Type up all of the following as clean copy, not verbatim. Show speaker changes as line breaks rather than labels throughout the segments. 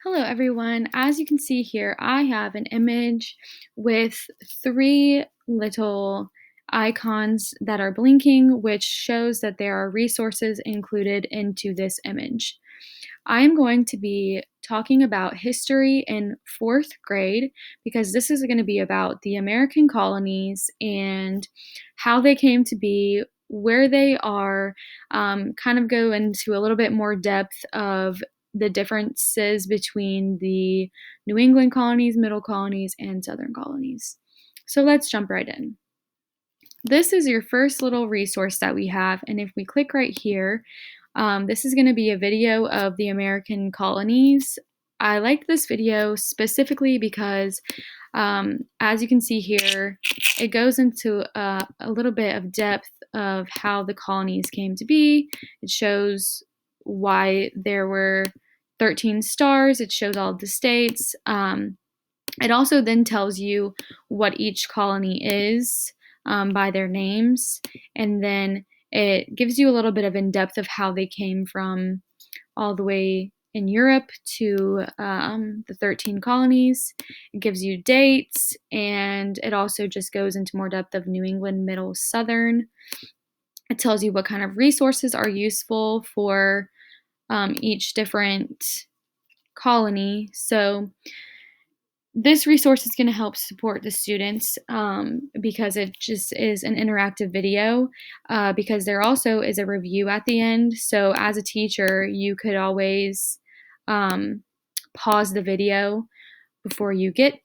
Hello everyone. As you can see here, I have an image with three little icons that are blinking, which shows that there are resources included into this image. I'm going to be talking about history in fourth grade because this is going to be about the American colonies and how they came to be, where they are, kind of go into a little bit more depth of the differences between the New England colonies, middle colonies, and southern colonies. So let's jump right in. This is your first little resource that we have, and if we click right here, this is going to be a video of the American colonies. I liked this video specifically because, as you can see here, it goes into a little bit of depth of how the colonies came to be. It shows why there were 13 stars. It shows all the states. It also then tells you what each colony is by their names, and then it gives you a little bit of in-depth of how they came from all the way in Europe to the 13 colonies. It gives you dates, and it also just goes into more depth of New England, Middle, Southern. It tells you what kind of resources are useful for each different colony. So this resource is going to help support the students because it just is an interactive video because there also is a review at the end. So as a teacher, you could always pause the video before you get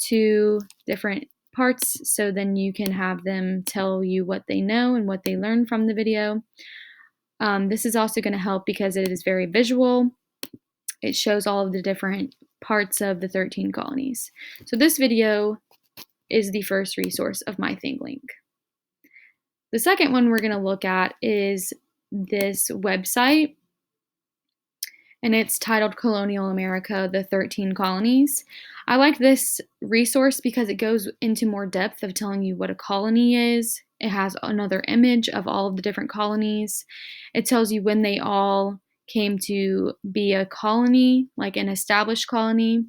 to different parts, so then you can have them tell you what they know and what they learned from the video. This is also going to help because it is very visual. It shows all of the different parts of the 13 colonies. So this video is the first resource of my Thinglink. The second one we're going to look at is this website, and it's titled Colonial America, the 13 Colonies. I like this resource because it goes into more depth of telling you what a colony is. It has another image of all of the different colonies. It tells you when they all came to be a colony, like an established colony.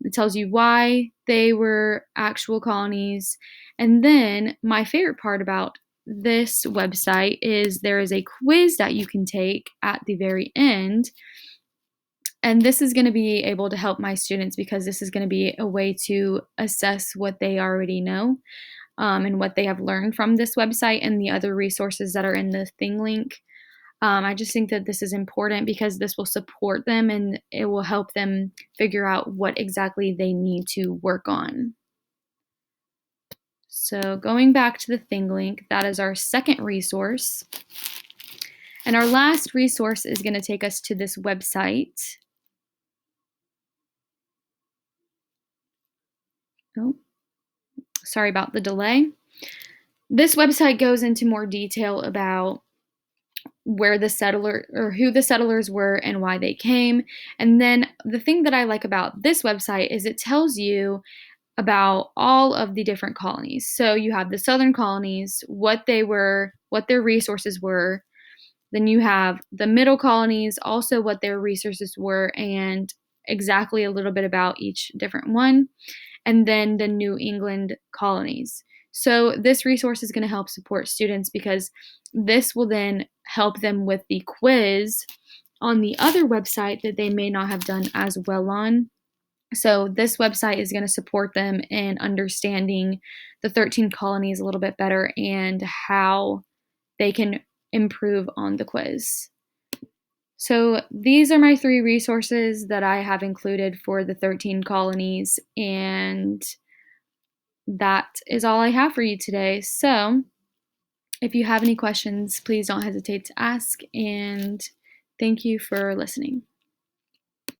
It tells you why they were actual colonies. And then my favorite part about this website is there is a quiz that you can take at the very end. And this is going to be able to help my students because this is going to be a way to assess what they already know and what they have learned from this website and the other resources that are in the Thinglink. I just think that this is important because this will support them and it will help them figure out what exactly they need to work on. So going back to the Thinglink, that is our second resource. And our last resource is going to take us to this website. Oh, sorry about the delay. This website goes into more detail about where the settler or who the settlers were and why they came. And then the thing that I like about this website is it tells you about all of the different colonies. So you have the southern colonies, what they were, what their resources were. Then you have the middle colonies, also what their resources were and exactly a little bit about each different one. And then the New England colonies. So this resource is going to help support students because this will then help them with the quiz on the other website that they may not have done as well on. So this website is going to support them in understanding the 13 colonies a little bit better and how they can improve on the quiz. So these are my three resources that I have included for the 13 colonies, and that is all I have for you today. So if you have any questions, please don't hesitate to ask, and thank you for listening.